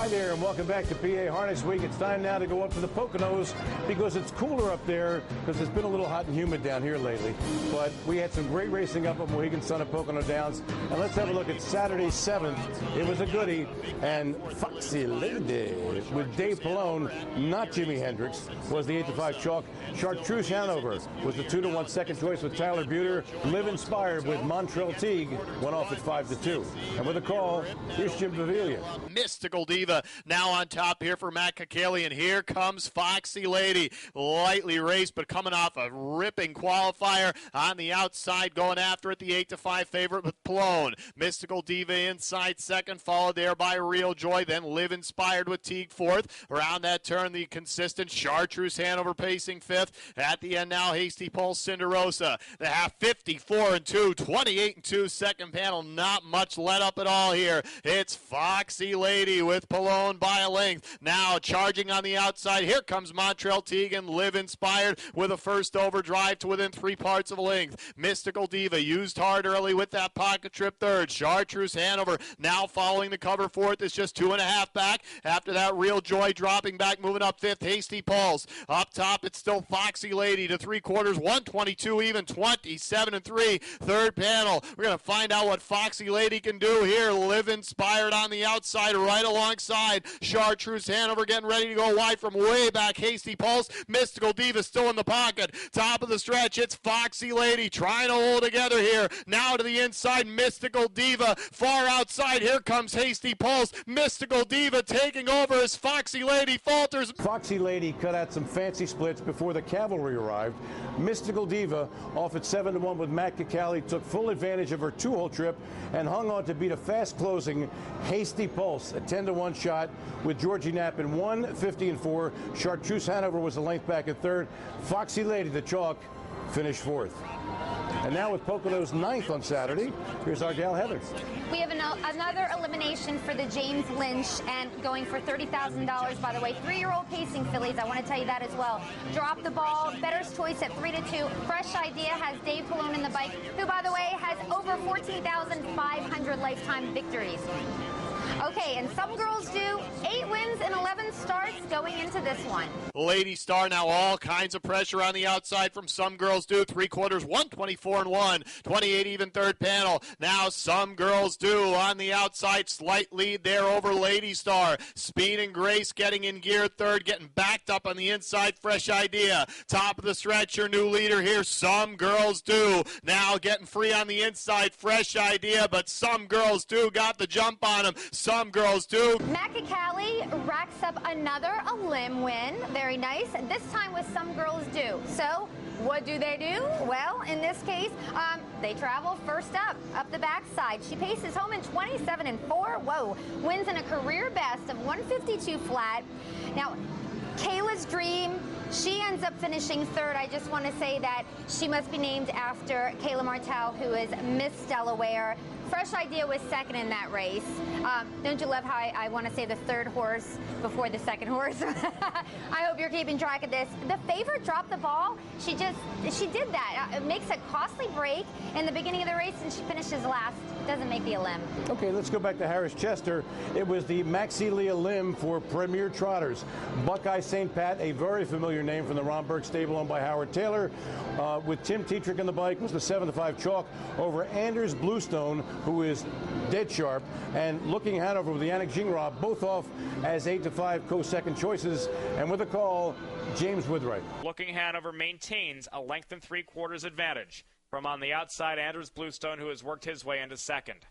Hi there, and welcome back to PA Harness Week. It's time now to go up to the Poconos because it's cooler up there because it's been a little hot and humid down here lately. But we had some great racing up at Mohegan Sun at Pocono Downs. And let's have a look at Saturday 7th. It was a goodie. And Foxy Lady with Dave Pallone, not Jimi Hendrix, was the 8-5 chalk. Chartreuse Hanover was the 2-1 second choice with Tyler Buter. Live Inspired with Montreal Teague went off at 5-2. And with a call, here's Jim Baviglia. Mystical Diva now on top here for Matt Kakaley, and here comes Foxy Lady. Lightly raced, but coming off a ripping qualifier on the outside, going after it, the 8-5 favorite with Pallone. Mystical Diva inside second, followed there by Real Joy, then Live Inspired with Teague fourth. Around that turn, the consistent Chartreuse Hanover pacing fifth. At the end now, Hasty Pulse Cinderosa. The half 54-2, 28-2 second panel. Not much let up at all here. It's Foxy Lady with Pallone by a length. Now charging on the outside. Here comes Montreal Teague and Live Inspired with a first overdrive to within 3 parts of a length. Mystical Diva used hard early with that pocket trip third. Chartreuse Hanover now following the cover fourth is just 2.5 back. After that, Real Joy dropping back, moving up fifth. Hasty Pulse. Up top, it's still Foxy Lady to 3/4, 122 even, 27-3. Third panel. We're going to find out what Foxy Lady can do here. Live Inspired on the outside, right alongside Chartreuse Hanover, getting ready to go wide from way back. Hasty Pulse. Mystical Diva still in the pocket. Top of the stretch, it's Foxy Lady trying to hold together here. Now to the inside, Mystical Diva. Far outside, here comes Hasty Pulse. Mystical Diva taking over as Foxy Lady falters. Foxy Lady cut out some fancy splits before the cavalry arrived. Mystical Diva off at 7-1 with Matt Kakaley took full advantage of her 2-hole trip and hung on to beat a fast-closing Hasty Pulse, a 10-1 shot with Georgie Knapp in 1:50-4. Chartreuse Hanover was a length back at third. Foxy Lady, the chalk, finished fourth. And now with Pocono's 9th on Saturday, here's our gal Heather. We have another elimination for the James Lynch, and going for $30,000, by the way. 3-year-old pacing fillies, I want to tell you that as well. Drop the ball, Better's Choice at 3-2. Fresh Idea has Dave Pallone in the bike, who, by the way, has over 14,500 lifetime victories. Okay, and some girls do 8 wins and 11 starts going into this one. Lady Star now all kinds of pressure on the outside from Some Girls Do. 3/4, 124-1, 28 even third panel. Now Some Girls Do on the outside, slight lead there over Lady Star. Speed and Grace getting in gear third, getting backed up on the inside. Fresh Idea. Top of the stretch, your new leader here, Some Girls Do. Now getting free on the inside, Fresh Idea, but Some Girls Do got the jump on him. Some Girls Do. Matt Kakaley racks up another limb win. Very nice. This time with Some Girls Do. So what do? Well, in this case, they travel first up the backside. She paces home in 27-4. Whoa. Wins in a career best of 152 flat. Now, Kayla's Dream, she ends up finishing third. I just want to say that she must be named after Kayla Martell, who is Miss Delaware. Fresh Idea was second in that race. Don't you love how I want to say the third horse before the second horse? I hope you're keeping track of this. The favorite dropped the ball. She did that. It makes a costly break in the beginning of the race, and she finishes last. Doesn't make the limb. Okay, let's go back to Harris Chester. It was the Maxilia limb for Premier Trotters. Buckeye St. Pat, a very familiar name from the Romberg stable owned by Howard Taylor. With Tim Tetrick on the bike, was the 7-5 chalk over Anders Bluestone, who is dead sharp, and Looking Hanover with the Yannick Gingras, both off as 8-5 co-second choices. And with a call, James Woodwright. Looking Hanover maintains a length and 3/4 advantage from on the outside Anders Bluestone, who has worked his way into second.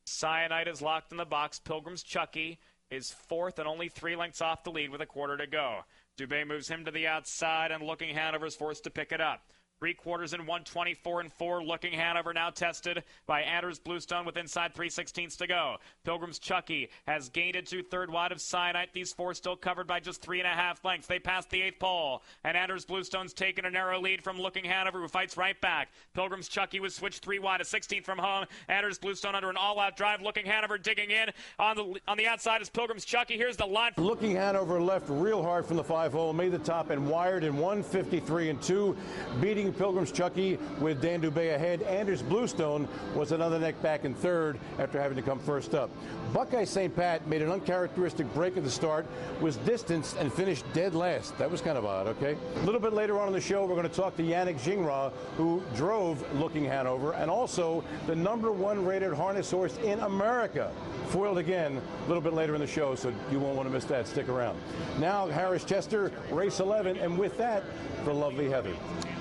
Cyanide is locked in the box. Pilgrim's Chucky is fourth and only 3 lengths off the lead with a quarter to go. Dubé moves him to the outside, and Looking Hanover is forced to pick it up. 3/4 and 124-4. Looking Hanover now tested by Anders Bluestone with inside 3/16 to go. Pilgrim's Chucky has gained it to third wide of Cyanide. These four still covered by just 3.5 lengths. They pass the 8th pole, and Anders Bluestone's taken a narrow lead from Looking Hanover, who fights right back. Pilgrim's Chucky was switched 3 wide, a 16th from home. Anders Bluestone under an all-out drive. Looking Hanover digging in on the outside is Pilgrim's Chucky. Here's the line. Looking Hanover left real hard from the 5-hole, made the top and wired in 153-2, beating King Pilgrim's Chucky with Dan Dubé ahead. Anders Bluestone was another neck back in third after having to come first up. Buckeye St. Pat made an uncharacteristic break at the start, was distanced, and finished dead last. That was kind of odd, okay? A little bit later on in the show, we're going to talk to Yannick Gingras, who drove Looking Hanover, and also the #1 rated harness horse in America. Foiled again a little bit later in the show, so you won't want to miss that. Stick around. Now, Harris Chester, race 11, and with that, the lovely Heather.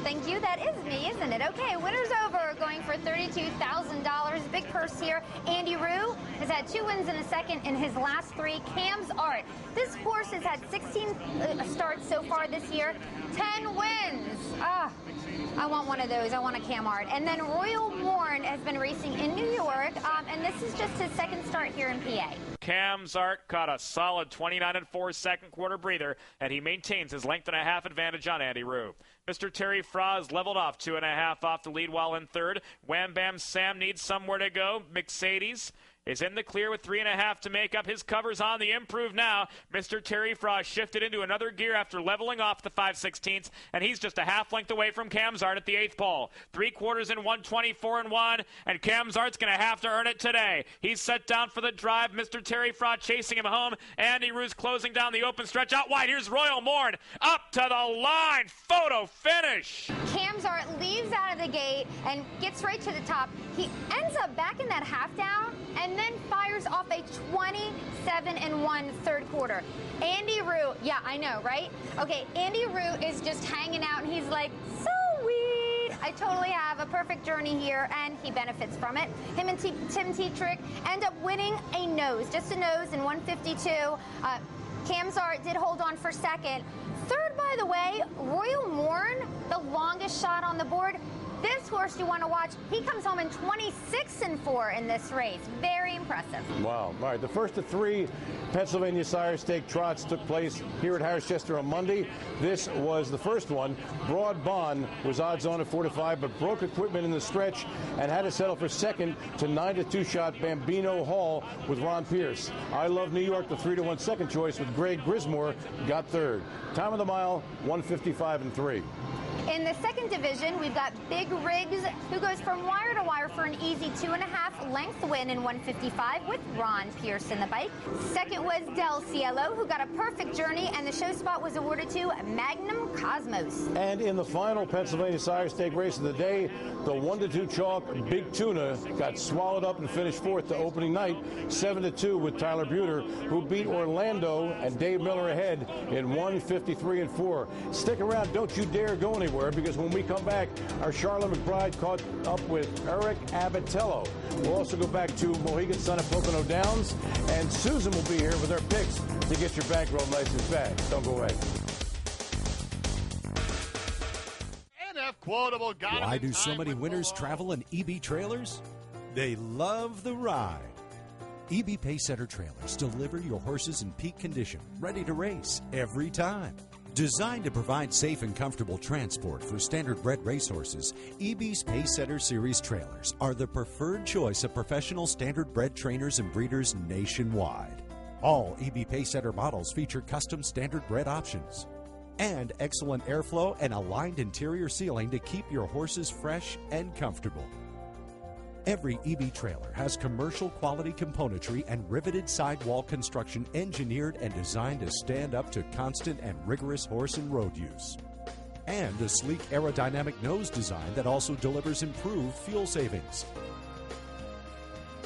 Thank you. That is me, isn't it? Okay, winner's over, going for $32,000. Big purse here. Andy Rue has had 2 wins in a second in his last 3. Cam's Art. This horse has had 16 starts so far this year. 10 wins. I want one of those. I want a Cam Art. And then Royal Morn has been racing in New York, and this is just his second start here in PA. Cam's Art caught a solid 29-4 second quarter breather, and he maintains his length and a half advantage on Andy Rue. Mr. Terry Froz leveled off 2.5 off the lead while in third. Wham Bam Sam needs somewhere to go. Mercedes is in the clear with 3.5 to make up. His cover's on the improve now. Mr. Terry Frost shifted into another gear after leveling off the 5/16, and he's just a half length away from Cam's Art at the 8th pole. 3/4 in 124-1, and Cam's Art's going to have to earn it today. He's set down for the drive. Mr. Terry Frost chasing him home. Andy Rue's closing down the open stretch out wide. Here's Royal Morn up to the line. Photo finish. Cam's Art leaves out of the gate and gets right to the top. He ends up back in that half down and then fires off a 27-1 third quarter. Andy Rue, yeah, I know, right? Okay, Andy Rue is just hanging out, and he's like, sweet. I totally have a perfect journey here, and he benefits from it. Him and Tim Tetrick end up winning a nose, just a nose in 152. Cam's Art did hold on for second. Third, by the way, Royal Morn, the longest shot on the board. This horse you want to watch, he comes home in 26-4 in this race. Very impressive. Wow. All right, the first of 3 Pennsylvania Sire Stake trots took place here at Harris Chester on Monday. This was the first one. Broad Bond was odds on at 4-5, but broke equipment in the stretch and had to settle for second to 9-2 shot Bambino Hall with Ron Pierce. I Love New York, the 3-1 second choice with Greg Grismore, got third. Time of the mile, 1:55-3. In the second division, we've got Big Riggs, who goes from wire to wire for an easy 2.5 length win in 155 with Ron Pierce in the bike. Second was Del Cielo, who got a perfect journey, and the show spot was awarded to Magnum Cosmos. And in the final Pennsylvania Sire Stake race of the day, the 1-2 chalk Big Tuna got swallowed up and finished fourth to opening night, 7-2 with Tyler Buter, who beat Orlando and Dave Miller ahead in 1:53-4. Stick around, don't you dare go anywhere, because when we come back, our Sharla McBride caught up with Eric Abbatiello. We'll also go back to Mohegan Sun at Pocono Downs, and Susan will be here with her picks to get your bankroll nice and fat. Don't go away. Quotable. Why do so many winners travel in EB trailers? They love the ride. EB Pacesetter trailers deliver your horses in peak condition, ready to race every time. Designed to provide safe and comfortable transport for standard-bred racehorses, EB's Pacesetter Series trailers are the preferred choice of professional standard-bred trainers and breeders nationwide. All EB Pacesetter models feature custom standard-bred options and excellent airflow and aligned interior sealing to keep your horses fresh and comfortable. Every EB trailer has commercial quality componentry and riveted sidewall construction engineered and designed to stand up to constant and rigorous horse and road use. And a sleek aerodynamic nose design that also delivers improved fuel savings.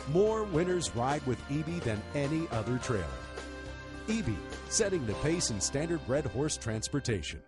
More winners ride with EB than any other trailer. EB, setting the pace in standard-bred horse transportation.